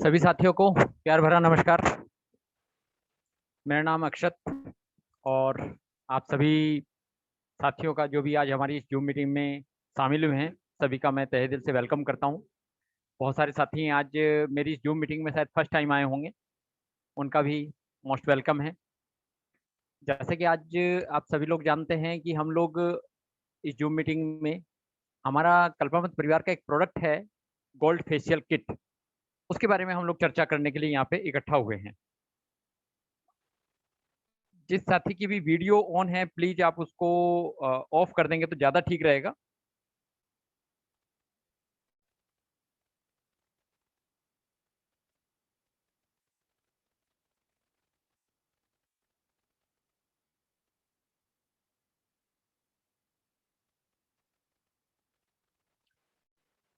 सभी साथियों को प्यार भरा नमस्कार। मेरा नाम अक्षत और आप सभी साथियों का जो भी आज हमारी इस जूम मीटिंग में शामिल हुए हैं, सभी का मैं तहे दिल से वेलकम करता हूं। बहुत सारे साथी आज मेरी इस जूम मीटिंग में शायद फर्स्ट टाइम आए होंगे, उनका भी मोस्ट वेलकम है। जैसे कि आज आप सभी लोग जानते हैं कि हम लोग इस जूम मीटिंग में हमारा कल्पामत परिवार का एक प्रोडक्ट है गोल्ड फेशियल किट, उसके बारे में हम लोग चर्चा करने के लिए यहाँ पे इकट्ठा हुए हैं। जिस साथी की भी वीडियो ऑन है प्लीज आप उसको ऑफ कर देंगे तो ज़्यादा ठीक रहेगा।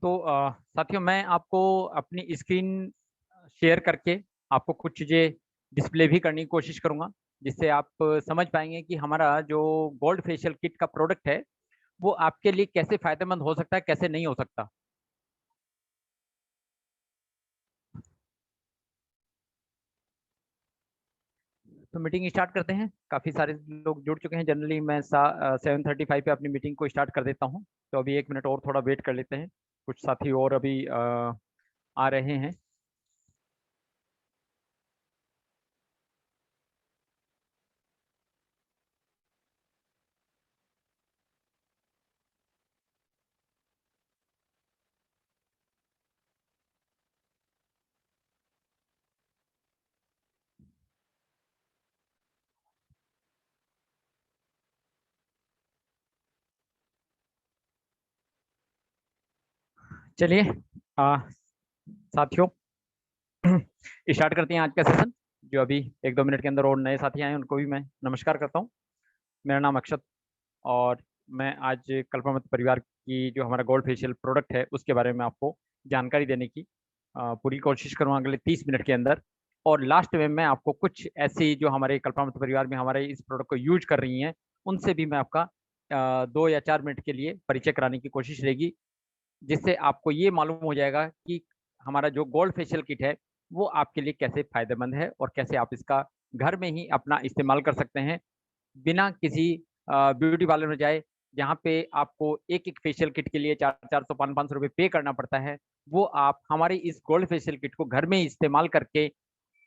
तो साथियों, मैं आपको अपनी स्क्रीन शेयर करके आपको कुछ चीज़ें डिस्प्ले भी करने की कोशिश करूंगा, जिससे आप समझ पाएंगे कि हमारा जो गोल्ड फेशियल किट का प्रोडक्ट है वो आपके लिए कैसे फायदेमंद हो सकता है, कैसे नहीं हो सकता। तो मीटिंग स्टार्ट करते हैं। काफ़ी सारे लोग जुड़ चुके हैं। जनरली मैं 7:35 पे अपनी मीटिंग को स्टार्ट कर देता हूँ, तो अभी 1 मिनट और थोड़ा वेट कर लेते हैं। कुछ साथी और अभी आ रहे हैं। चलिए साथियों स्टार्ट करते हैं आज का सेशन। जो अभी 1-2 मिनट के अंदर और नए साथी आए हैं उनको भी मैं नमस्कार करता हूँ। मेरा नाम अक्षत और मैं आज कल्पनामत परिवार की जो हमारा गोल्ड फेशियल प्रोडक्ट है उसके बारे में आपको जानकारी देने की पूरी कोशिश करूँगा अगले 30 मिनट के अंदर। और लास्ट में मैं आपको कुछ ऐसी जो हमारे कल्पनामत परिवार में हमारे इस प्रोडक्ट को यूज कर रही हैं उनसे भी मैं आपका 2 या 4 मिनट के लिए परिचय कराने की कोशिश रहेगी, जिससे आपको ये मालूम हो जाएगा कि हमारा जो गोल्ड फेशियल किट है वो आपके लिए कैसे फायदेमंद है और कैसे आप इसका घर में ही अपना इस्तेमाल कर सकते हैं बिना किसी ब्यूटी पार्लर में जाए, जहाँ पे आपको एक एक फेशियल किट के लिए 400-400 500-500 रुपये पे करना पड़ता है। वो आप हमारी इस गोल्ड फेशियल किट को घर में ही इस्तेमाल करके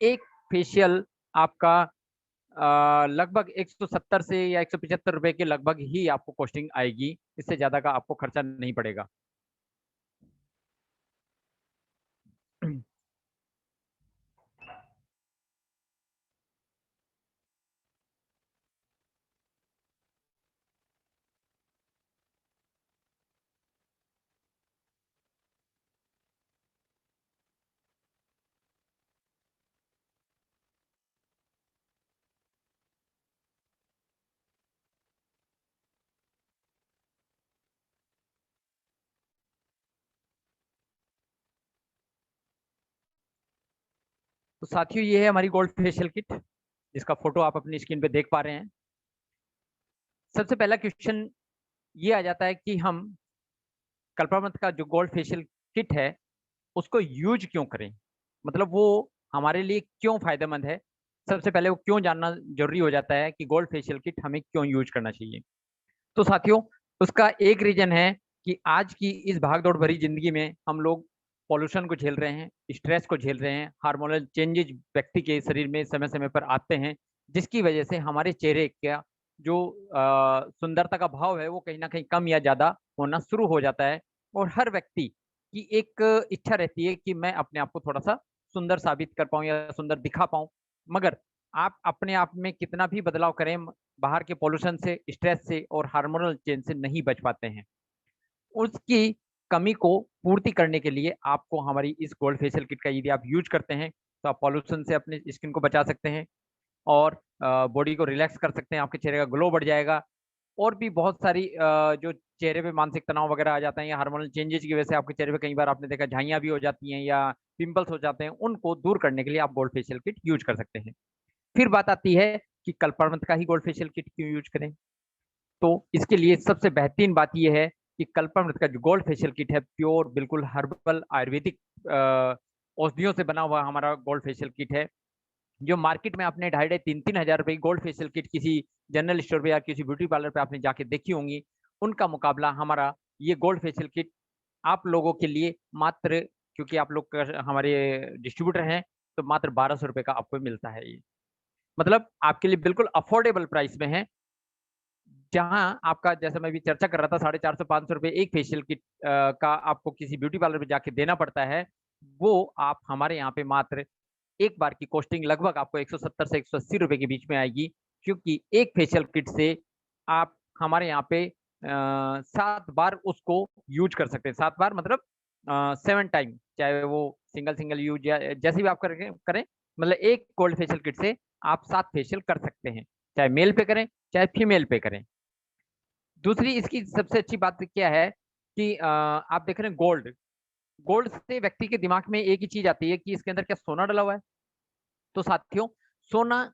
एक फेशियल आपका लगभग 170 से या 175 रुपए के लगभग ही आपको कॉस्टिंग आएगी। इससे ज़्यादा का आपको खर्चा नहीं पड़ेगा। तो साथियों, ये है हमारी गोल्ड फेशियल किट, जिसका फोटो आप अपनी स्क्रीन पे देख पा रहे हैं। सबसे पहला क्वेश्चन ये आ जाता है कि हम कल्पामत का जो गोल्ड फेशियल किट है उसको यूज क्यों करें, मतलब वो हमारे लिए क्यों फायदेमंद है। सबसे पहले वो क्यों जानना जरूरी हो जाता है कि गोल्ड फेशियल किट हमें क्यों यूज करना चाहिए। तो साथियों, उसका एक रीजन है कि आज की इस भागदौड़ भरी जिंदगी में हम लोग पॉल्यूशन को झेल रहे हैं, स्ट्रेस को झेल रहे हैं, हार्मोनल चेंजेज व्यक्ति के शरीर में समय समय पर आते हैं, जिसकी वजह से हमारे चेहरे का जो सुंदरता का भाव है वो कहीं ना कहीं कम या ज़्यादा होना शुरू हो जाता है। और हर व्यक्ति की एक इच्छा रहती है कि मैं अपने आप को थोड़ा सा सुंदर साबित कर पाऊँ या सुंदर दिखा पाऊँ। मगर आप अपने आप में कितना भी बदलाव करें, बाहर के पॉल्यूशन से, स्ट्रेस से और हार्मोनल चेंज से नहीं बच पाते हैं। उसकी कमी को पूर्ति करने के लिए आपको हमारी इस गोल्ड फेशियल किट का यदि आप यूज करते हैं तो आप पॉल्यूशन से अपने स्किन को बचा सकते हैं और बॉडी को रिलैक्स कर सकते हैं, आपके चेहरे का ग्लो बढ़ जाएगा। और भी बहुत सारी जो चेहरे पे मानसिक तनाव वगैरह आ जाता है या हार्मोनल चेंजेस की वजह से आपके चेहरे पे कई बार आपने देखा झाइयाँ भी हो जाती हैं या पिंपल्स हो जाते हैं, उनको दूर करने के लिए आप गोल्ड फेशियल किट यूज कर सकते हैं। फिर बात आती है कि कल्पामत का ही गोल्ड फेशियल किट क्यों यूज करें। तो इसके लिए सबसे बेहतरीन बात यह है कि कल्पामृत का जो गोल्ड फेशियल किट है प्योर बिल्कुल हर्बल आयुर्वेदिक औषधियों से बना हुआ हमारा गोल्ड फेशियल किट है। जो मार्केट में आपने 2,500-3,000 हजार रुपए की गोल्ड फेशियल किट किसी जनरल स्टोर पे या किसी ब्यूटी पार्लर पे आपने जाके देखी होंगी, उनका मुकाबला हमारा ये गोल्ड फेशियल किट आप लोगों के लिए मात्र, क्योंकि आप लोग हमारे डिस्ट्रीब्यूटर हैं, तो मात्र 1,200 रुपए का आपको मिलता है ये। मतलब आपके लिए बिल्कुल अफोर्डेबल प्राइस में है। जहाँ आपका, जैसे मैं अभी चर्चा कर रहा था, 450-500 रुपए एक फेशियल किट का आपको किसी ब्यूटी पार्लर पे जाके देना पड़ता है, वो आप हमारे यहाँ पे मात्र एक बार की कॉस्टिंग लगभग आपको 170 से 180 रुपए के बीच में आएगी, क्योंकि एक फेशियल किट से आप हमारे यहाँ पे 7 बार उसको यूज कर सकते हैं। 7 बार मतलब 7 टाइम, चाहे वो सिंगल यूज या जैसे भी आप करें, मतलब एक गोल्ड फेशियल किट से आप 7 फेशियल कर सकते हैं, चाहे मेल पे करें, चाहे फीमेल पे करें। दूसरी इसकी सबसे अच्छी बात क्या है कि आप देख रहे हैं गोल्ड, गोल्ड से व्यक्ति के दिमाग में एक ही चीज आती है कि इसके अंदर क्या सोना डला हुआ है। तो साथियों, सोना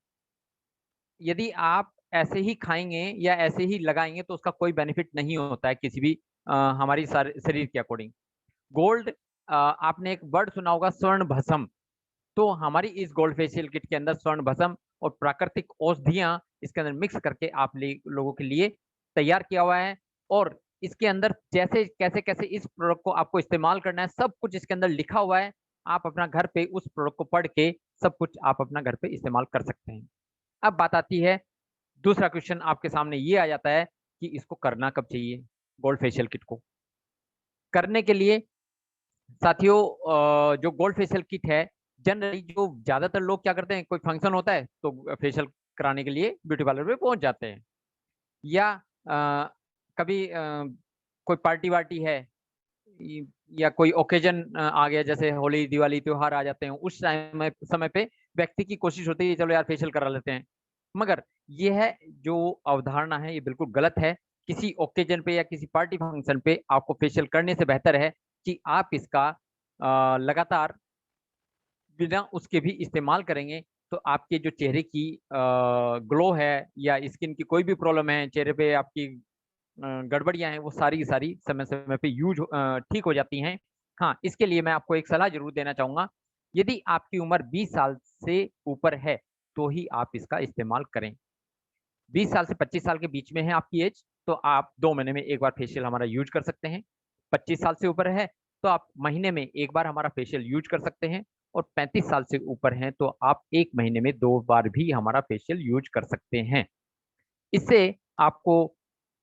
यदि आप ऐसे ही खाएंगे या ऐसे ही लगाएंगे तो उसका कोई बेनिफिट नहीं होता है किसी भी हमारी शरीर के अकॉर्डिंग। गोल्ड, आपने एक वर्ड सुना होगा स्वर्ण भस्म, तो हमारी इस गोल्ड फेशियल किट के अंदर स्वर्ण भस्म और प्राकृतिक औषधियां इसके अंदर मिक्स करके आप लोगों के लिए तैयार किया हुआ है। और इसके अंदर जैसे कैसे कैसे इस प्रोडक्ट को आपको इस्तेमाल करना है, सब कुछ इसके अंदर लिखा हुआ है। आप अपना घर पे उस प्रोडक्ट को पढ़ के सब कुछ आप अपना घर पे इस्तेमाल कर सकते हैं। अब बात आती है, दूसरा क्वेश्चन आपके सामने ये आ जाता है कि इसको करना कब चाहिए। गोल्ड फेशियल किट को करने के लिए साथियों, जो गोल्ड फेशियल किट है, जनरली जो ज्यादातर लोग क्या करते हैं, कोई फंक्शन होता है तो फेशियल कराने के लिए ब्यूटी पार्लर पे पहुंच जाते हैं, या कभी कोई पार्टी वार्टी है, या कोई ओकेजन आ गया, जैसे होली दिवाली त्योहार आ जाते हैं, उस समय पे व्यक्ति की कोशिश होती है चलो यार फेशियल करा लेते हैं। मगर यह है जो अवधारणा है, ये बिल्कुल गलत है। किसी ओकेजन पे या किसी पार्टी फंक्शन पे आपको फेशियल करने से बेहतर है कि आप इसका लगातार बिना उसके भी इस्तेमाल करेंगे, तो आपके जो चेहरे की ग्लो है या स्किन की कोई भी प्रॉब्लम है, चेहरे पे आपकी गड़बड़ियां हैं, वो सारी की सारी समय समय पे ठीक हो जाती हैं। हाँ, इसके लिए मैं आपको एक सलाह जरूर देना चाहूंगा, यदि आपकी उम्र 20 साल से ऊपर है तो ही आप इसका इस्तेमाल करें। 20 साल से 25 साल के बीच में है आपकी एज, तो आप 2 महीने में एक बार फेशियल हमारा यूज कर सकते हैं। 25 साल से ऊपर है तो आप महीने में एक बार हमारा फेशियल यूज कर सकते हैं। और 35 साल से ऊपर हैं तो आप एक महीने में 2 बार भी हमारा फेशियल यूज कर सकते हैं। इससे आपको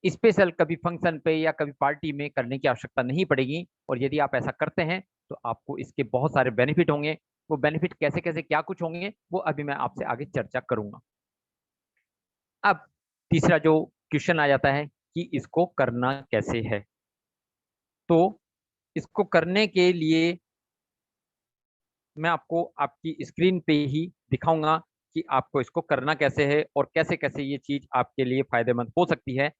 स्पेशल कभी फंक्शन पे या कभी पार्टी में करने की आवश्यकता नहीं पड़ेगी। और यदि आप ऐसा करते हैं तो आपको इसके बहुत सारे बेनिफिट होंगे। वो बेनिफिट कैसे कैसे क्या कुछ होंगे वो अभी मैं आपसे आगे चर्चा करूंगा। अब तीसरा जो क्वेश्चन आ जाता है कि इसको करना कैसे है, तो इसको करने के लिए मैं आपको आपकी स्क्रीन पे ही दिखाऊंगा कि आपको इसको करना कैसे है और कैसे कैसे ये चीज आपके लिए फायदेमंद हो सकती है।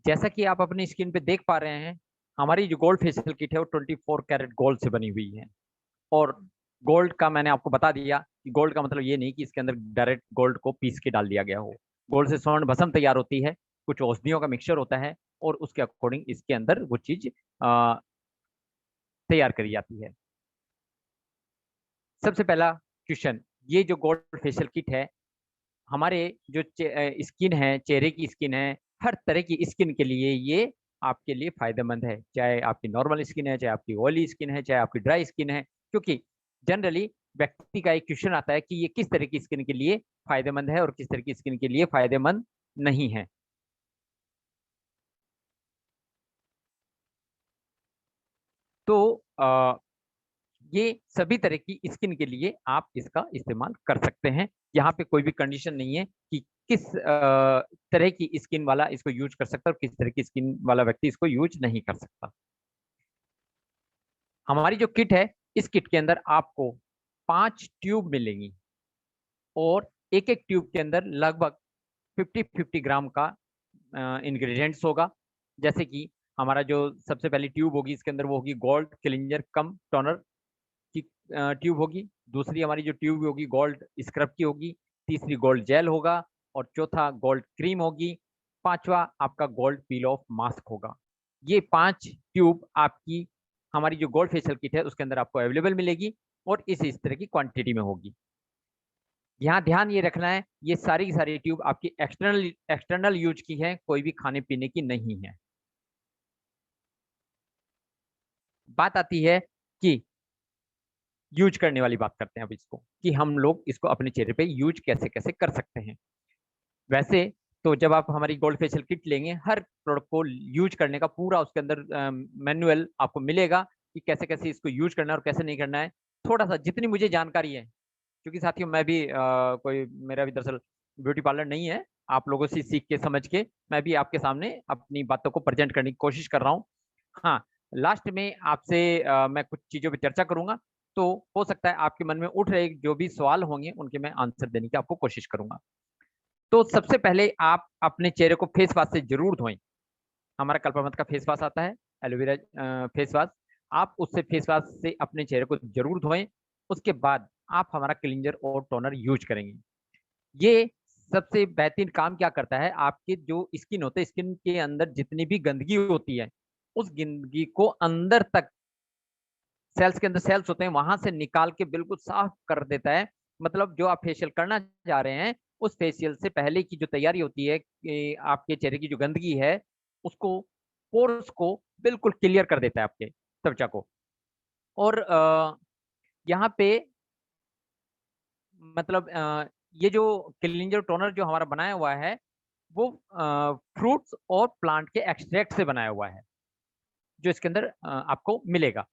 जैसा कि आप अपनी स्क्रीन पे देख पा रहे हैं, हमारी जो गोल्ड फेशियल किट है वो 24 कैरेट गोल्ड से बनी हुई है। और गोल्ड का मैंने आपको बता दिया कि गोल्ड का मतलब ये नहीं कि इसके अंदर डायरेक्ट गोल्ड को पीस के डाल दिया गया हो। गोल्ड से स्वर्ण भस्म तैयार होती है, कुछ औषधियों का मिक्सचर होता है और उसके अकॉर्डिंग इसके अंदर वो चीज तैयार करी जाती है। सबसे पहला क्वेश्चन, ये जो गोल्ड फेशियल किट है, हमारे जो स्किन है, चेहरे की स्किन है, हर तरह की स्किन के लिए ये आपके लिए फायदेमंद है। चाहे आपकी नॉर्मल स्किन है, चाहे आपकी ऑयली स्किन है, चाहे आपकी ड्राई स्किन है। क्योंकि जनरली व्यक्ति का एक क्वेश्चन आता है कि ये किस तरह की स्किन के लिए फायदेमंद है और किस तरह की स्किन के लिए फायदेमंद नहीं है। तो ये सभी तरह की स्किन के लिए आप इसका इस्तेमाल कर सकते हैं। यहाँ पे कोई भी कंडीशन नहीं है कि किस तरह की स्किन वाला इसको यूज कर सकता है और किस तरह की स्किन वाला व्यक्ति इसको यूज नहीं कर सकता। हमारी जो किट है, इस किट के अंदर आपको 5 ट्यूब मिलेंगी और एक एक ट्यूब के अंदर लगभग 50-50 ग्राम का इंग्रेडिएंट्स होगा। जैसे कि हमारा जो सबसे पहली ट्यूब होगी इसके अंदर वो होगी गोल्ड क्लिंजर कम टोनर की ट्यूब होगी। दूसरी हमारी जो ट्यूब होगी गोल्ड स्क्रब की होगी। तीसरी गोल्ड जेल होगा और चौथा गोल्ड क्रीम होगी। पांचवा आपका गोल्ड पील ऑफ मास्क होगा। ये 5 ट्यूब आपकी हमारी जो गोल्ड फेशियल किट है उसके अंदर आपको अवेलेबल मिलेगी और इस तरह की क्वांटिटी में होगी। यहाँ ध्यान ये रखना है ये सारी की सारी ट्यूब आपकी एक्सटर्नल यूज की है, कोई भी खाने पीने की नहीं है। बात आती है कि यूज करने वाली बात करते हैं अब इसको कि हम लोग इसको अपने चेहरे पे यूज कैसे कैसे कर सकते हैं। वैसे तो जब आप हमारी गोल्ड फेशियल किट लेंगे हर प्रोडक्ट को यूज करने का पूरा उसके अंदर मैनुअल आपको मिलेगा कि कैसे कैसे इसको यूज करना है और कैसे नहीं करना है। थोड़ा सा जितनी मुझे जानकारी है, क्योंकि साथियों मैं भी कोई मेरा भी दरअसल ब्यूटी पार्लर नहीं है, आप लोगों से सीख के समझ के मैं भी आपके सामने अपनी बातों को प्रेजेंट करने की कोशिश कर रहा हूँ। हाँ, लास्ट में आपसे मैं कुछ चीजों पर चर्चा करूंगा, तो हो सकता है आपके मन में उठ रहे जो भी सवाल होंगे उनके मैं आंसर देने की आपको कोशिश करूंगा। तो सबसे पहले आप अपने चेहरे को फेस वॉश से जरूर धोएं। हमारा कल्पामत का फेस वॉश आता है, एलोवेरा फेस वॉश। आप उससे फेस वॉश से अपने चेहरे को जरूर धोएं। उसके बाद आप हमारा क्लींजर और टोनर यूज करेंगे। ये सबसे बेहतरीन काम क्या करता है, आपके जो स्किन होते हैं स्किन के अंदर जितनी भी गंदगी होती है उस गंदगी को अंदर तक सेल्स के अंदर सेल्स होते हैं वहां से निकाल के बिल्कुल साफ कर देता है। मतलब जो आप फेशियल करना चाह रहे हैं उस फेशियल से पहले की जो तैयारी होती है कि आपके चेहरे की जो गंदगी है उसको पोर्स को बिल्कुल क्लियर कर देता है आपके त्वचा को। और यहाँ पे मतलब ये जो क्लींजर टोनर जो हमारा बनाया हुआ है वो फ्रूट्स और प्लांट के एक्सट्रैक्ट से बनाया हुआ है जो इसके अंदर आपको मिलेगा।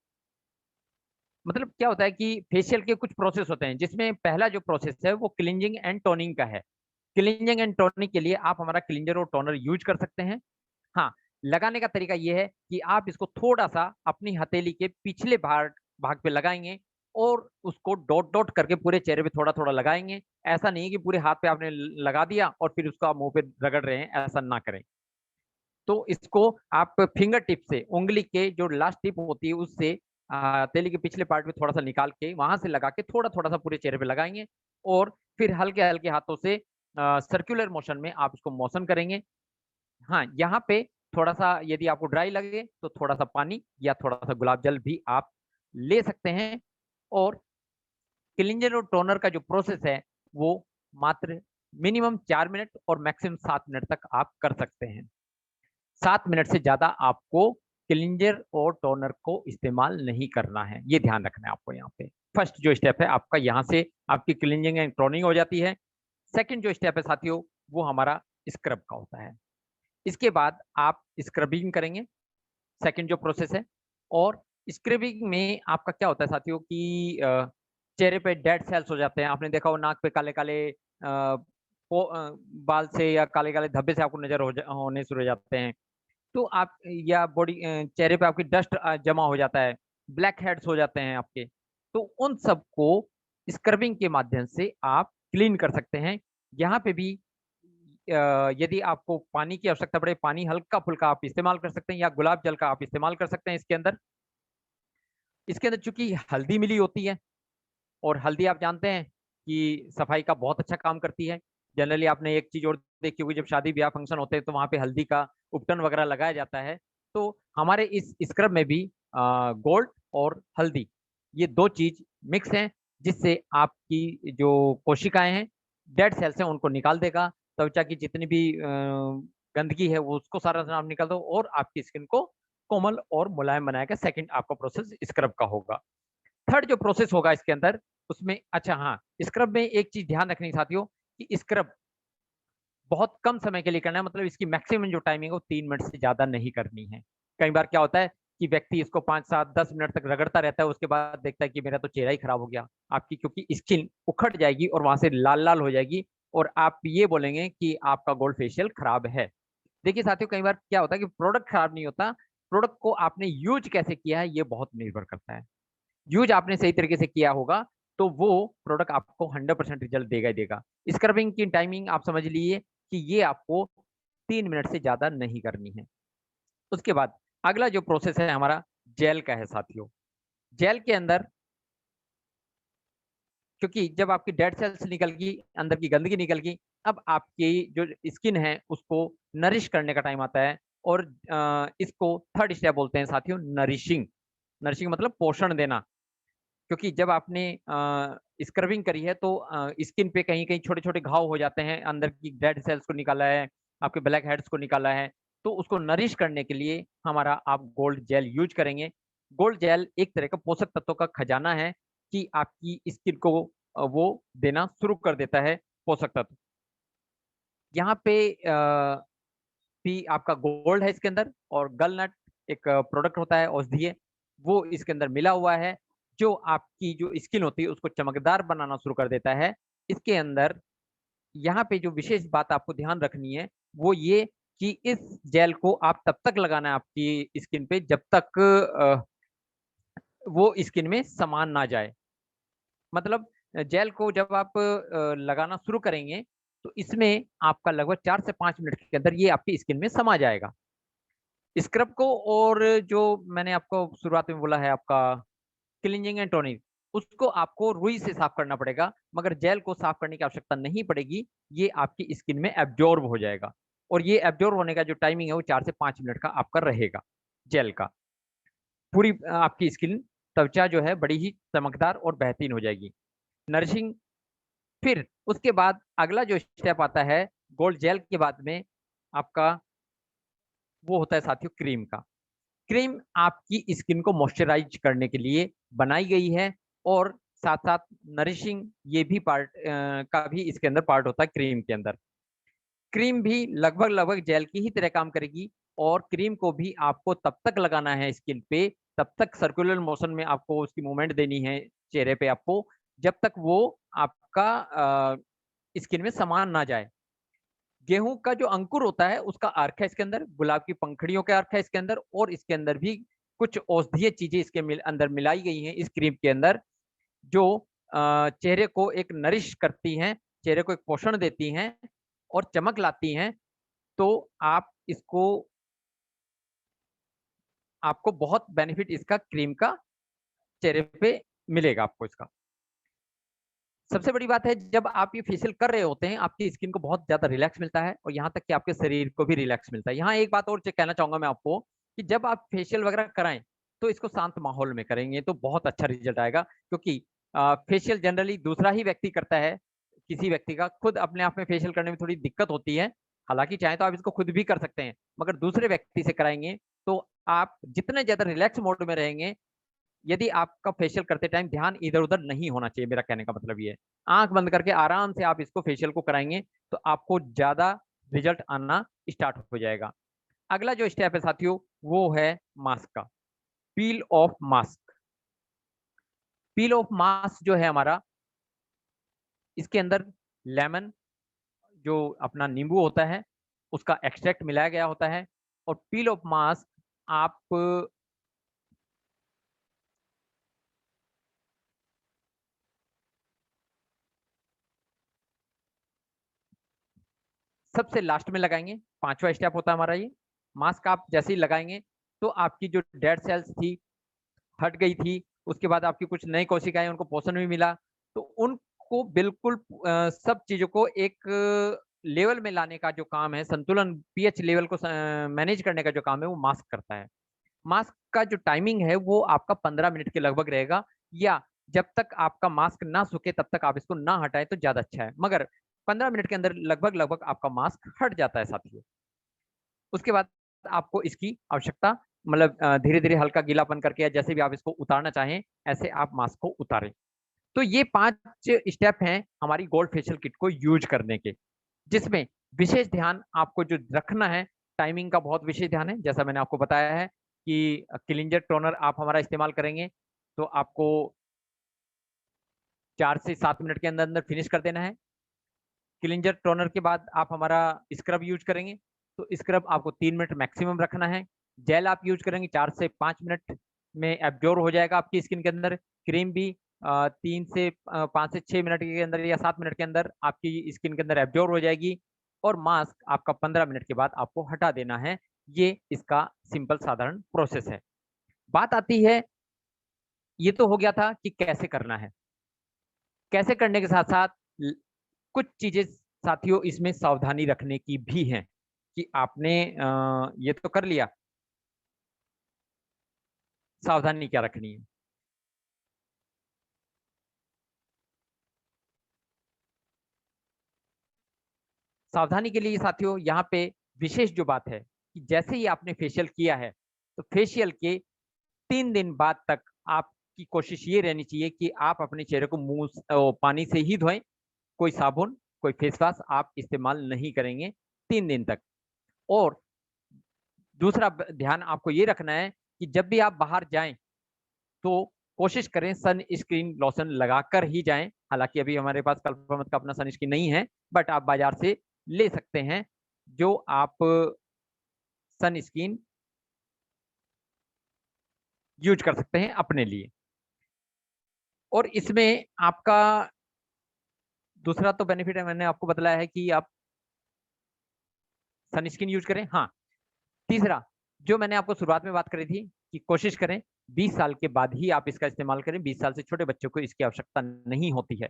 मतलब क्या होता है कि फेशियल के कुछ प्रोसेस होते हैं जिसमें पहला जो प्रोसेस है वो क्लींजिंग एंड टोनिंग का है। क्लींजिंग एंड टोनिंग के लिए आप हमारा क्लींजर और टोनर यूज कर सकते हैं। हाँ, लगाने का तरीका ये है कि आप इसको थोड़ा सा अपनी हथेली के पिछले भाग भाग पे लगाएंगे और उसको डॉट डॉट करके पूरे चेहरे पे थोड़ा थोड़ा लगाएंगे। ऐसा नहीं है कि पूरे हाथ पे आपने लगा दिया और फिर उसको आप मुंह पे रगड़ रहे हैं, ऐसा ना करें। तो इसको आप फिंगर टिप से उंगली के जो लास्ट टिप होती है उससे तेली के पिछले पार्ट में थोड़ा सा निकाल के वहां से लगा के थोड़ा थोड़ा सा पूरे चेहरे पे लगाएंगे और फिर हल्के हल्के हाथों से सर्कुलर मोशन में आप इसको मोशन करेंगे। हाँ, यहाँ पे थोड़ा सा यदि आपको ड्राई लगे तो थोड़ा सा पानी या थोड़ा सा गुलाब जल भी आप ले सकते हैं। और क्लींजर और टोनर का जो प्रोसेस है वो मात्र मिनिमम 4 मिनट और मैक्सिमम 7 मिनट तक आप कर सकते हैं। 7 मिनट से ज्यादा आपको क्लींजर और टोनर को इस्तेमाल नहीं करना है, ये ध्यान रखना है आपको। यहाँ पे फर्स्ट जो स्टेप है आपका, यहाँ से आपकी क्लींजिंग एंड टोनिंग हो जाती है। सेकंड जो स्टेप है साथियों वो हमारा स्क्रब का होता है। इसके बाद आप स्क्रबिंग करेंगे, सेकंड जो प्रोसेस है। और स्क्रबिंग में आपका क्या होता है साथियों कि चेहरे पे डेड सेल्स हो जाते हैं। आपने देखा हो नाक पे काले काले बाल से या काले काले धब्बे से आपको नजर होने शुरू हो जाते हैं। तो आप या बॉडी चेहरे पे आपकी डस्ट जमा हो जाता है, ब्लैक हेड्स हो जाते हैं आपके। तो उन सबको स्क्रबिंग के माध्यम से आप क्लीन कर सकते हैं। यहाँ पे भी यदि आपको पानी की आवश्यकता पड़े, पानी हल्का फुल्का आप इस्तेमाल कर सकते हैं या गुलाब जल का आप इस्तेमाल कर सकते हैं। इसके अंदर चूंकि हल्दी मिली होती है और हल्दी आप जानते हैं कि सफाई का बहुत अच्छा काम करती है। जनरली आपने एक चीज और देखी होगी, जब शादी ब्याह फंक्शन होते हैं तो वहां पे हल्दी का उपटन वगैरह लगाया जाता है। तो हमारे इस स्क्रब में भी गोल्ड और हल्दी ये दो चीज मिक्स हैं जिससे आपकी जो कोशिकाएं हैं, डेड सेल्स हैं, उनको निकाल देगा। त्वचा की जितनी भी गंदगी है वो उसको सारा आप निकाल दो और आपकी स्किन को कोमल और मुलायम बनाएगा। सेकंड आपका प्रोसेस स्क्रब का होगा। थर्ड जो प्रोसेस होगा इसके अंदर उसमें, अच्छा हाँ, स्क्रब में एक चीज ध्यान रखनी साथियों कि स्क्रब बहुत कम समय के लिए करना है। मतलब इसकी मैक्सिमम जो टाइमिंग है वो 3 मिनट से ज्यादा नहीं करनी है। कई बार क्या होता है कि व्यक्ति इसको 5 7 10 मिनट तक रगड़ता रहता है, उसके बाद देखता है कि मेरा तो चेहरा ही खराब हो गया। आपकी क्योंकि स्किन उखड़ जाएगी और वहां से लाल लाल हो जाएगी और आप ये बोलेंगे कि आपका गोल्ड फेशियल खराब है। देखिए साथियों, कई बार क्या होता है कि प्रोडक्ट खराब नहीं होता, प्रोडक्ट को आपने यूज कैसे किया है ये बहुत निर्भर करता है। यूज आपने सही तरीके से किया होगा तो वो प्रोडक्ट आपको 100% रिजल्ट देगा ही देगा। स्क्रबिंग की टाइमिंग आप समझ लीजिए कि ये आपको 3 मिनट से ज्यादा नहीं करनी है। उसके बाद अगला जो प्रोसेस है हमारा जेल का है साथियों। जेल के अंदर क्योंकि जब आपकी डेड सेल्स निकल गई, अंदर की गंदगी निकल गई, अब आपकी जो स्किन है उसको नरिश करने का टाइम आता है। और इसको थर्ड स्टेप बोलते हैं साथियों, नरिशिंग। नरिशिंग मतलब पोषण देना। क्योंकि जब आपने स्क्रबिंग करी है तो स्किन पे कहीं कहीं छोटे छोटे घाव हो जाते हैं, अंदर की डेड सेल्स को निकाला है, आपके ब्लैक हेड्स को निकाला है, तो उसको नरिश करने के लिए हमारा आप गोल्ड जेल यूज करेंगे। गोल्ड जेल एक तरह का पोषक तत्वों का खजाना है कि आपकी स्किन को वो देना शुरू कर देता है पोषक तत्व। यहाँ पे भी आपका गोल्ड है इसके अंदर, और गलनट एक प्रोडक्ट होता है औषधीय, वो इसके अंदर मिला हुआ है, जो आपकी जो स्किन होती है उसको चमकदार बनाना शुरू कर देता है। इसके अंदर यहाँ पे जो विशेष बात आपको ध्यान रखनी है वो ये कि इस जेल को आप तब तक लगाना है आपकी स्किन पे जब तक वो स्किन में समान ना जाए। मतलब जेल को जब आप लगाना शुरू करेंगे तो इसमें आपका लगभग 4 से 5 मिनट के अंदर ये आपकी स्किन में समा जाएगा। स्क्रब को और जो मैंने आपको शुरुआत में बोला है आपका क्लींजिंग एंड टोनिंग, उसको आपको रुई से साफ करना पड़ेगा, मगर जेल को साफ करने की आवश्यकता नहीं पड़ेगी। ये आपकी स्किन में एब्जॉर्ब हो जाएगा, और ये एब्जॉर्ब होने का जो टाइमिंग है वो 4 से 5 मिनट का आपका रहेगा जेल का। पूरी आपकी स्किन, त्वचा जो है बड़ी ही चमकदार और बेहतरीन हो जाएगी। नरिशिंग। फिर उसके बाद अगला जो स्टेप आता है गोल्ड जेल के बाद में आपका, वो होता है साथियों क्रीम का। क्रीम आपकी स्किन को मॉइस्चराइज करने के लिए बनाई गई है, और साथ साथ नरिशिंग ये भी पार्ट का भी इसके अंदर पार्ट होता है क्रीम के अंदर। क्रीम भी लगभग लगभग जेल की ही तरह काम करेगी, और क्रीम को भी आपको तब तक लगाना है स्किन पे, तब तक सर्कुलर मोशन में आपको उसकी मूवमेंट देनी है चेहरे पे आपको, जब तक वो आपका स्किन में समान ना जाए। गेहूं का जो अंकुर होता है उसका अर्क है इसके अंदर, गुलाब की पंखड़ियों का अर्क है इसके अंदर, और इसके अंदर भी कुछ औषधीय चीजें इसके अंदर मिलाई गई हैं इस क्रीम के अंदर, जो चेहरे को एक नरिश करती हैं, चेहरे को एक पोषण देती हैं और चमक लाती हैं। तो आप इसको, आपको बहुत बेनिफिट इसका क्रीम का चेहरे पे मिलेगा आपको इसका। सबसे बड़ी बात है जब आप ये फेशियल कर रहे होते हैं आपकी स्किन को बहुत ज्यादा रिलैक्स मिलता है, और यहाँ तक कि आपके शरीर को भी रिलैक्स मिलता है। यहाँ एक बात और कहना चाहूंगा मैं आपको कि जब आप फेशियल वगैरह कराएं तो इसको शांत माहौल में करेंगे तो बहुत अच्छा रिजल्ट आएगा। क्योंकि फेशियल जनरली दूसरा ही व्यक्ति करता है, किसी व्यक्ति का खुद अपने आप में फेशियल करने में थोड़ी दिक्कत होती है। हालांकि चाहे तो आप इसको खुद भी कर सकते हैं, मगर दूसरे व्यक्ति से कराएंगे तो आप जितने ज्यादा रिलैक्स मोड में रहेंगे, यदि आपका फेशियल करते टाइम ध्यान इधर-उधर नहीं होना चाहिए, मेरा कहने का मतलब ये है। आँख बंद करके आराम से आप इसको फेशियल को कराएँगे, तो आपको ज़्यादा रिजल्ट आना स्टार्ट हो जाएगा। अगला जो स्टेप है साथियों, वो है मास्क का, पील of mask. Peel of mask जो है हमारा, इसके अंदर लेमन, जो अपना नींबू होता है, उसका एक्सट्रैक्ट मिलाया गया होता है, और पील ऑफ मास्क आप सबसे लास्ट में लगाएंगे। 5वां स्टेप होता है हमारा ये। मास्क आप जैसे ही लगाएंगे तो आपकी जो डेड सेल्स थी, हट गई थी, उसके बाद आपकी कुछ नई कोशिकाएं, उनको पोषण भी मिला, तो उनको बिल्कुल सब चीजों को एक लेवल में लाने का जो काम है, संतुलन पीएच लेवल को मैनेज करने का जो काम है वो मास्क करता है। मास्क का जो टाइमिंग है वो आपका 15 मिनट के लगभग रहेगा, या जब तक आपका मास्क ना सूखे तब तक आप इसको ना हटाएं तो ज्यादा अच्छा है, मगर 15 मिनट के अंदर लगभग लगभग आपका मास्क हट जाता है साथियों। उसके बाद आपको इसकी आवश्यकता, मतलब धीरे-धीरे हल्का गीलापन करके या जैसे भी आप इसको उतारना चाहें, ऐसे आप मास्क को उतारें। तो ये 5 स्टेप हैं हमारी गोल्ड फेशियल किट को यूज़ करने के, जिसमें विशेष ध्यान आपको जो रखना है, टाइमिंग का बहुत विशेष ध्यान है। जैसा मैंने आपको बताया है कि क्लींजर टोनर आप हमारा इस्तेमाल करेंगे, तो आपको 4 से 7 मिनट के अंदर-अंदर फिनिश कर देना है। क्लींजर टोनर के बाद आप हमारा स्क्रब यूज़ करेंगे, तो स्क्रब आपको 3 मिनट मैक्सिमम रखना है। जेल आप यूज़ करेंगे 4 से 5 मिनट में एब्ज़ॉर्ब हो जाएगा आपकी स्किन के अंदर। क्रीम भी 3 से 5 से 6 मिनट के अंदर या 7 मिनट के अंदर आपकी स्किन के अंदर एब्ज़ॉर्ब हो जाएगी, और मास्क आपका 15 मिनट के बाद आपको हटा देना है। ये इसका सिंपल साधारण प्रोसेस है। बात आती है, ये तो हो गया था कि कैसे करना है। कैसे करने के साथ साथ कुछ चीजें साथियों इसमें सावधानी रखने की भी हैं कि आपने ये तो कर लिया, सावधानी क्या रखनी है। सावधानी के लिए साथियों यहाँ पे विशेष जो बात है कि जैसे ही आपने फेशियल किया है तो फेशियल के 3 दिन बाद तक आपकी कोशिश ये रहनी चाहिए कि आप अपने चेहरे को पानी से ही धोएं। कोई साबुन, कोई फेस वॉश आप इस्तेमाल नहीं करेंगे 3 दिन तक। और दूसरा ध्यान आपको ये रखना है कि जब भी आप बाहर जाएं तो कोशिश करें सन स्क्रीन लोशन लगाकर ही जाएं। हालांकि अभी हमारे पास कल्पमत का अपना सन स्क्रीन नहीं है, बट आप बाजार से ले सकते हैं जो आप सन स्क्रीन यूज कर सकते हैं अपने लिए। और इसमें आपका दूसरा तो बेनिफिट है, मैंने आपको बतलाया है कि आप सनस्क्रीन यूज करें। हाँ, तीसरा जो मैंने आपको शुरुआत में बात करी थी कि कोशिश करें 20 साल के बाद ही आप इसका इस्तेमाल करें। 20 साल से छोटे बच्चों को इसकी आवश्यकता नहीं होती है।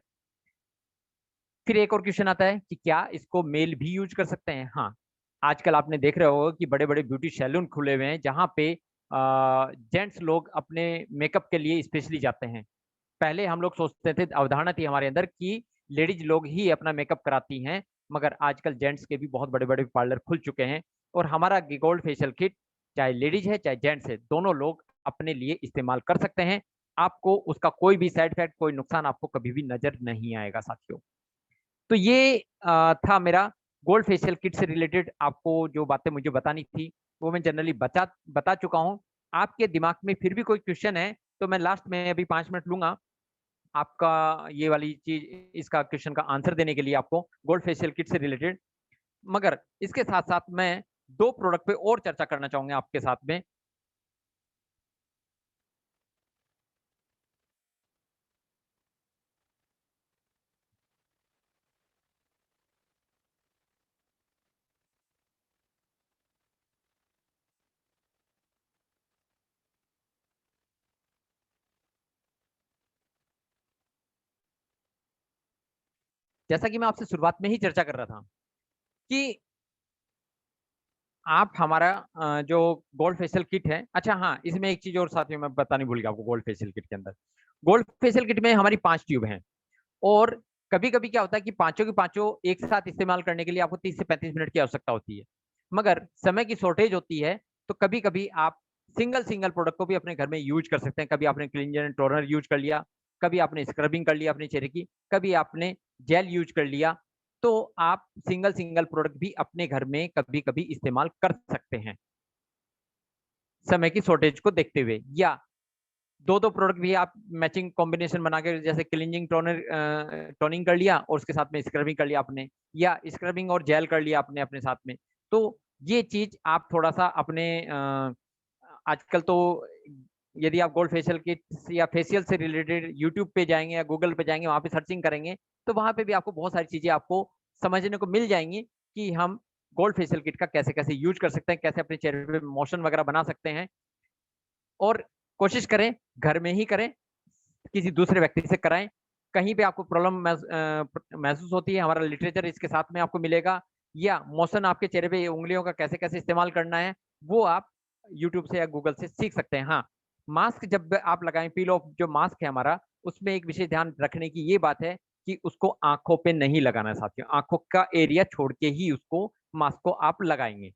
फिर एक और क्वेश्चन आता है कि क्या इसको मेल भी यूज कर सकते हैं। हाँ, आजकल आपने देख रहे हो कि बड़े बड़े ब्यूटी सैलून खुले हुए हैं जहाँ पे जेंट्स लोग अपने मेकअप के लिए स्पेशली जाते हैं। पहले हम लोग सोचते थे, अवधारणा थी हमारे अंदर कि लेडीज लोग ही अपना मेकअप कराती हैं, मगर आजकल जेंट्स के भी बहुत बड़े बड़े पार्लर खुल चुके हैं। और हमारा गोल्ड फेशियल किट चाहे लेडीज है चाहे जेंट्स है, दोनों लोग अपने लिए इस्तेमाल कर सकते हैं। आपको उसका कोई भी साइड इफेक्ट, कोई नुकसान आपको कभी भी नजर नहीं आएगा साथियों। तो ये था मेरा गोल्ड फेशियल किट से रिलेटेड आपको जो बातें मुझे बतानी थी वो मैं जनरली बता चुका हूँ। आपके दिमाग में फिर भी कोई क्वेश्चन है तो मैं लास्ट में अभी 5 मिनट लूंगा आपका ये वाली चीज, इसका क्वेश्चन का आंसर देने के लिए आपको गोल्ड फेशियल किट से रिलेटेड। मगर इसके साथ साथ मैं 2 प्रोडक्ट पे और चर्चा करना चाहूंगा आपके साथ में। जैसा कि मैं आपसे शुरुआत में ही चर्चा कर रहा था कि आप हमारा जो गोल्ड फेशियल किट है, अच्छा हाँ, इसमें एक चीज और साथियों मैं बतानी भूल गया आपको। गोल्ड फेशियल किट के अंदर, गोल्ड फेशियल किट में हमारी 5 ट्यूब हैं। और कभी कभी क्या होता है कि पांचों की पांचों एक साथ इस्तेमाल करने के लिए आपको 30 से 35 मिनट की आवश्यकता होती है, मगर समय की शॉर्टेज होती है। तो कभी कभी आप सिंगल सिंगल प्रोडक्ट को भी अपने घर में यूज कर सकते हैं। कभी आपने क्लींजर एंड टोनर यूज कर लिया, कभी आपने स्क्रबिंग कर लिया अपने चेहरे की, कभी आपने जेल यूज कर लिया। तो आप सिंगल सिंगल प्रोडक्ट भी अपने घर में कभी कभी इस्तेमाल कर सकते हैं समय की शॉर्टेज को देखते हुए। या 2-2 प्रोडक्ट भी आप मैचिंग कॉम्बिनेशन बना के, जैसे क्लींजिंग टोनर टोनिंग कर लिया और उसके साथ में स्क्रबिंग कर लिया आपने, या स्क्रबिंग और जेल कर लिया आपने अपने साथ में। तो ये चीज आप थोड़ा सा अपने आजकल तो यदि आप गोल्ड फेशियल किट या फेशियल से रिलेटेड यूट्यूब पे जाएंगे या गूगल पे जाएंगे, वहां पे सर्चिंग करेंगे तो वहां पे भी आपको बहुत सारी चीजें आपको समझने को मिल जाएंगी कि हम गोल्ड फेशियल किट का कैसे कैसे यूज कर सकते हैं, कैसे अपने चेहरे पे मोशन वगैरह बना सकते हैं। और कोशिश करें घर में ही करें, किसी दूसरे व्यक्ति से कराएं। कहीं पे आपको प्रॉब्लम महसूस होती है, हमारा लिटरेचर इसके साथ में आपको मिलेगा। या मोशन आपके चेहरे पे उंगलियों का कैसे कैसे इस्तेमाल करना है वो आप यूट्यूब से या गूगल से सीख सकते हैं। हाँ, मास्क जब आप लगाएं, पील ऑफ जो मास्क है हमारा, उसमें एक विशेष ध्यान रखने की ये बात है कि उसको आंखों पे नहीं लगाना है साथियों। आंखों का एरिया छोड़ के ही उसको मास्क को आप लगाएंगे।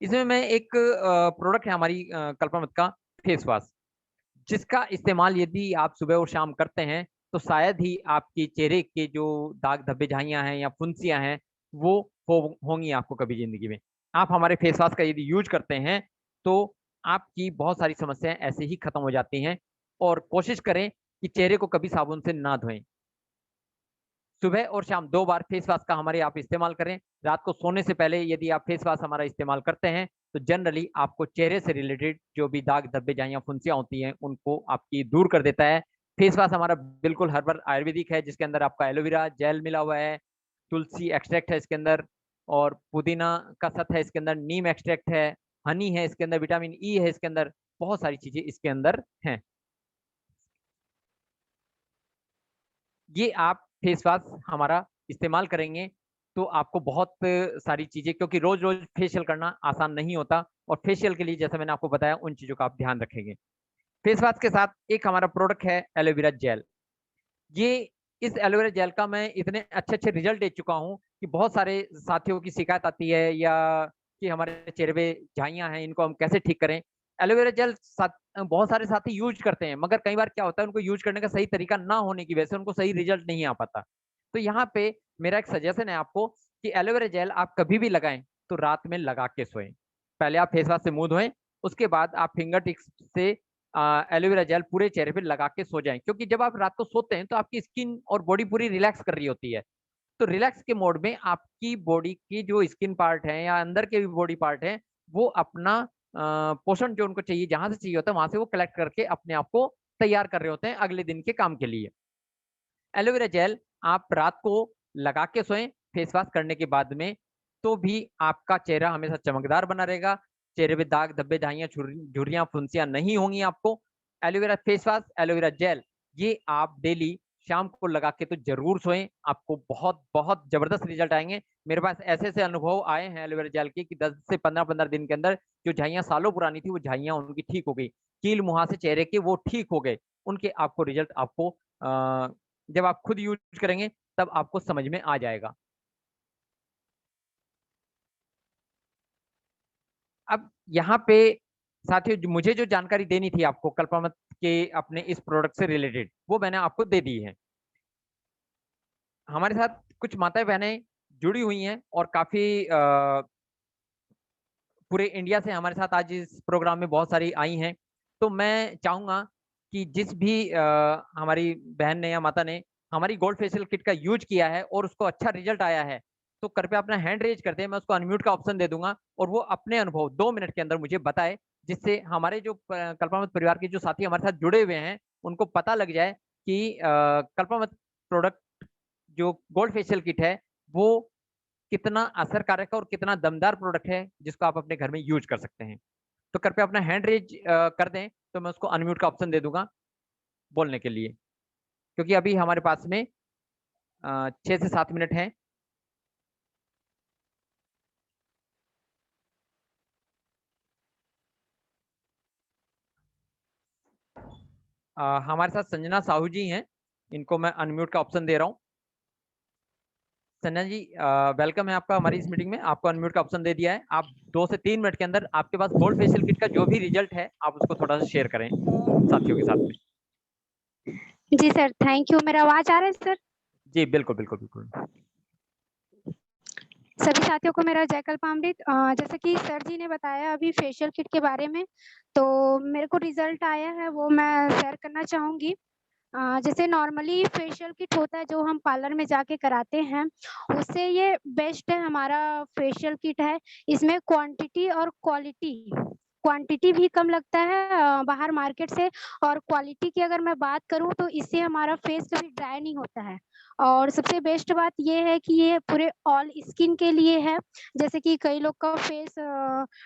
इसमें मैं एक प्रोडक्ट है हमारी कल्पनामत का फेस वॉश, जिसका इस्तेमाल यदि आप सुबह और शाम करते हैं तो शायद ही आपके चेहरे के जो दाग धब्बे झाइयां हैं या फुंसियां हैं वो होंगी आपको कभी जिंदगी में। आप हमारे फेस वॉश का यदि यूज करते हैं तो आपकी बहुत सारी समस्याएं ऐसे ही खत्म हो जाती हैं। और कोशिश करें कि चेहरे को कभी साबुन से ना धोएं। सुबह और शाम 2 बार फेस वॉश का हमारे आप इस्तेमाल करें। रात को सोने से पहले यदि आप फेस वॉश हमारा इस्तेमाल करते हैं तो जनरली आपको चेहरे से रिलेटेड जो भी दाग धब्बे झाइयां फुंसियां होती हैं उनको आपकी दूर कर देता है। फेस वॉश हमारा बिल्कुल हर्बल आयुर्वेदिक है, जिसके अंदर आपका एलोवेरा जेल मिला हुआ है, तुलसी एक्सट्रैक्ट है इसके अंदर, और पुदीना का सत है इसके अंदर, नीम एक्सट्रैक्ट है, हनी है इसके अंदर, विटामिन ई है इसके अंदर, बहुत सारी चीजें इसके अंदर हैं। ये आप फेस वॉश हमारा इस्तेमाल करेंगे तो आपको बहुत सारी चीजें, क्योंकि रोज रोज फेशियल करना आसान नहीं होता, और फेशियल के लिए जैसा मैंने आपको बताया उन चीजों का आप ध्यान रखेंगे। फेस वॉश के साथ एक हमारा प्रोडक्ट है एलोवेरा जेल। ये इस एलोवेरा जेल का मैं इतने अच्छे अच्छे रिजल्ट दे चुका हूँ कि बहुत सारे साथियों की शिकायत आती है, या कि हमारे चेहरे पे झाइयाँ हैं, इनको हम कैसे ठीक करें। एलोवेरा जेल बहुत सारे साथी यूज करते हैं, मगर कई बार क्या होता है उनको यूज करने का सही तरीका ना होने की वजह से उनको सही रिजल्ट नहीं आ पाता। तो यहाँ पे मेरा एक सजेशन है आपको कि एलोवेरा जेल आप कभी भी लगाएं तो रात में लगा के सोएं। पहले आप फेस वॉश से मुंह धोएं, उसके बाद आप फिंगर टिप्स से एलोवेरा जेल पूरे चेहरे पे लगा के सो जाएं, क्योंकि जब आप रात को सोते हैं तो आपकी स्किन और बॉडी पूरी रिलैक्स कर रही होती है। तो रिलैक्स के मोड में आपकी बॉडी की जो स्किन पार्ट है या अंदर के भी बॉडी पार्ट है, वो अपना पोषण जो उनको चाहिए, जहां से चाहिए होता है वहां से वो कलेक्ट करके अपने आप को तैयार कर रहे होते हैं अगले दिन के काम के लिए। एलोवेरा जेल आप रात को लगा के सोएं फेस वॉश करने के बाद में, तो भी आपका चेहरा हमेशा चमकदार बना रहेगा। चेहरे पे दाग धब्बे झाइयां झुर्रियां फुंसियां नहीं होंगी आपको। Aloe vera face wash, aloe vera gel, ये आप डेली शाम को लगा के तो जरूर सोएं, आपको बहुत बहुत जबरदस्त रिजल्ट आएंगे। मेरे पास ऐसे ऐसे अनुभव आए हैं एलोवेरा जेल के कि 10 से 15 दिन के अंदर जो झाइयां सालों पुरानी थी वो झाइयां उनकी ठीक हो गई, कील मुहासे चेहरे के वो ठीक हो गए। उनके आपको रिजल्ट आपको जब आप खुद यूज करेंगे तब आपको समझ में आ जाएगा। अब यहाँ पे साथियों मुझे जो जानकारी देनी थी आपको कल्पामत के अपने इस प्रोडक्ट से रिलेटेड, वो मैंने आपको दे दी है। हमारे साथ कुछ माताएं बहनें जुड़ी हुई हैं और काफी पूरे इंडिया से हमारे साथ आज इस प्रोग्राम में बहुत सारी आई हैं। तो मैं चाहूंगा कि जिस भी हमारी बहन ने या माता ने हमारी गोल्ड फेशियल किट का यूज किया है और उसको अच्छा रिजल्ट आया है, तो कृपया अपना हैंड रेज करते हैं, मैं उसको अनम्यूट का ऑप्शन दे दूंगा और वो अपने अनुभव 2 मिनट के अंदर मुझे बताए, जिससे हमारे जो कल्पामत परिवार के जो साथी हमारे साथ जुड़े हुए हैं उनको पता लग जाए कि कल्पामत प्रोडक्ट जो गोल्ड फेशियल किट है वो कितना असरकारक है और कितना दमदार प्रोडक्ट है जिसको आप अपने घर में यूज कर सकते हैं। तो कृपया अपना हैंड रेज कर दें तो मैं उसको अनम्यूट का ऑप्शन दे दूंगा बोलने के लिए, क्योंकि अभी हमारे पास में 6 से 7 मिनट हैं। हमारे साथ संजना साहू जी हैं, इनको मैं अनम्यूट का ऑप्शन दे रहा हूँ। संजना जी वेलकम है आपका हमारी इस मीटिंग में, आपको अनम्यूट का ऑप्शन दे दिया है। आप 2 से 3 मिनट के अंदर आपके पास गोल्ड फेशियल किट का जो भी रिजल्ट है आप उसको थोड़ा सा शेयर करें साथियों के साथ में। जी सर, थैंक यू। मेरा आवाज आ रहा है सर? जी बिल्कुल बिल्कुल बिल्कुल। सभी साथियों को मेरा जय कल्पामृत। जैसे कि सर जी ने बताया अभी फेशियल किट के बारे में, तो मेरे को रिजल्ट आया है वो मैं शेयर करना चाहूंगी। जैसे नॉर्मली फेशियल किट होता है जो हम पार्लर में जाके कराते हैं, उससे ये बेस्ट है हमारा फेशियल किट है। इसमें क्वांटिटी और क्वांटिटी भी कम लगता है बाहर मार्केट से, और क्वालिटी की अगर मैं बात करूं तो इससे हमारा फेस कभी ड्राई नहीं होता है। और सबसे बेस्ट बात ये है कि ये पूरे ऑल स्किन के लिए है। जैसे कि कई लोग का फेस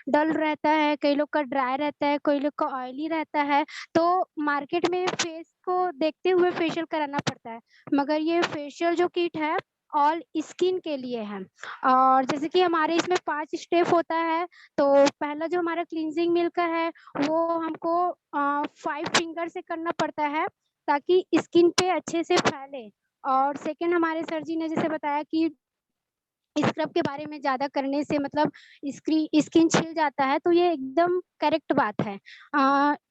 डल रहता है, कई लोग का ड्राई रहता है, कई लोग का ऑयली रहता है, तो मार्केट में फेस को देखते हुए फेशियल कराना पड़ता है। मगर ये फेशियल जो किट है ऑल स्किन के लिए है। और जैसे कि हमारे इसमें 5 स्टेप होता है, तो पहला जो हमारा क्लींजिंग मिल्क है वो हमको 5 फिंगर से करना पड़ता है ताकि स्किन पे अच्छे से फैले। और सेकंड हमारे सर जी ने जैसे बताया कि स्क्रब के बारे में ज्यादा करने से मतलब स्किन छिल जाता है, तो ये एकदम करेक्ट बात है।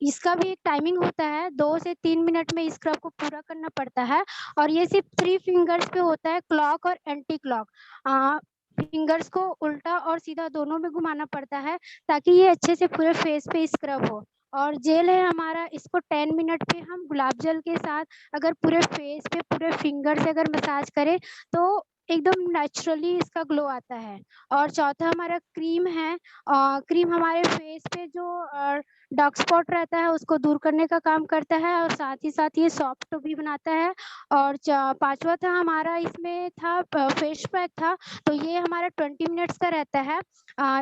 इसका भी एक टाइमिंग होता है, 2 से 3 मिनट में स्क्रब को पूरा करना पड़ता है। और ये सिर्फ 3 फिंगर्स पे होता है, क्लॉक और एंटी क्लॉक। फिंगर्स को उल्टा और सीधा दोनों में घुमाना पड़ता है ताकि ये अच्छे से पूरे फेस पे स्क्रब हो। और जेल है हमारा, इसको 10 मिनट पे हम गुलाब जल के साथ अगर पूरे फेस पे पूरे फिंगर से अगर मसाज करें तो एकदम नेचुरली इसका ग्लो आता है। और चौथा हमारा क्रीम है। क्रीम हमारे फेस पे जो डार्क स्पॉट रहता है उसको दूर करने का काम करता है और साथ ही साथ ये सॉफ्ट भी बनाता है। और पांचवा था हमारा, इसमें था फेस पैक था, तो ये हमारा 20 मिनट्स का रहता है।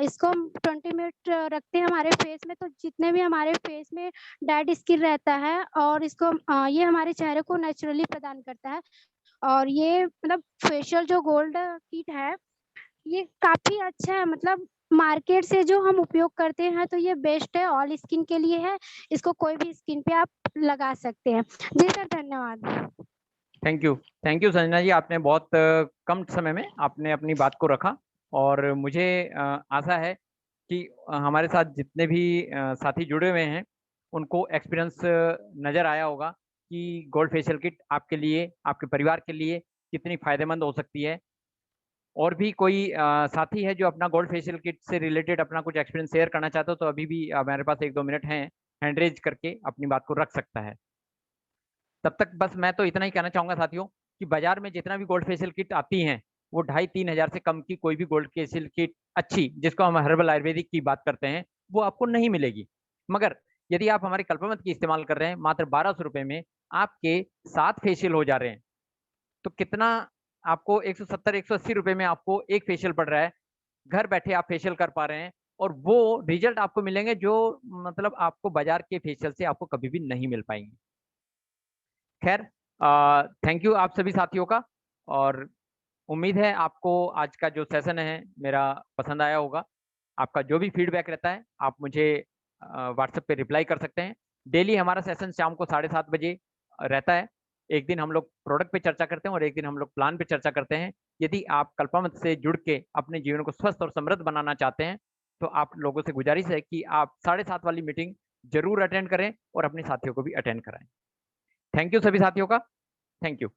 इसको हम 20 मिनट रखते हैं हमारे फेस में, तो जितने भी हमारे फेस में डेड स्किन रहता है और इसको ये हमारे चेहरे को नेचुरली प्रदान करता है। और ये मतलब फेशियल जो गोल्ड किट है, ये काफ़ी अच्छा है। मतलब मार्केट से जो हम उपयोग करते हैं तो ये बेस्ट है, ऑल स्किन के लिए है। इसको कोई भी स्किन पे आप लगा सकते हैं। जी सर, धन्यवाद। थैंक यू संजना जी, आपने बहुत कम समय में आपने अपनी बात को रखा। और मुझे आशा है कि हमारे साथ जितने भी साथी जुड़े हुए हैं उनको एक्सपीरियंस नज़र आया होगा कि गोल्ड फेशियल किट आपके लिए, आपके परिवार के लिए कितनी फ़ायदेमंद हो सकती है। और भी कोई साथी है जो अपना गोल्ड फेशियल किट से रिलेटेड अपना कुछ एक्सपीरियंस शेयर करना चाहते हो तो अभी भी हमारे पास 1-2 मिनट हैं, हैंड रेज करके अपनी बात को रख सकता है। तब तक बस मैं तो इतना ही कहना चाहूँगा साथियों कि बाज़ार में जितना भी गोल्ड फेशियल किट आती हैं, वो 2,500-3 हज़ार से कम की कोई भी गोल्ड फेशियल किट अच्छी, जिसको हम हर्बल आयुर्वेदिक की बात करते हैं, वो आपको नहीं मिलेगी। मगर यदि आप हमारे कल्पामत की इस्तेमाल कर रहे हैं, मात्र 1,200 रुपए में आपके 7 फेशियल हो जा रहे हैं, तो कितना आपको 170-180 रुपए में आपको 1 फेशियल पड़ रहा है। घर बैठे आप फेशियल कर पा रहे हैं और वो रिजल्ट आपको मिलेंगे जो मतलब आपको बाज़ार के फेशियल से आपको कभी भी नहीं मिल पाएँगे। खैर थैंक यू आप सभी साथियों का। और उम्मीद है आपको आज का जो सेशन है मेरा पसंद आया होगा। आपका जो भी फीडबैक रहता है आप मुझे व्हाट्सएप पे रिप्लाई कर सकते हैं। डेली हमारा सेशन शाम को 7:30 बजे रहता है। एक दिन हम लोग प्रोडक्ट पे चर्चा करते हैं और एक दिन हम लोग प्लान पे चर्चा करते हैं। यदि आप कल्पामत से जुड़ के अपने जीवन को स्वस्थ और समृद्ध बनाना चाहते हैं, तो आप लोगों से गुजारिश है कि आप 7:30 वाली मीटिंग ज़रूर अटेंड करें और अपने साथियों को भी अटेंड कराएँ। थैंक यू सभी साथियों का। Thank you.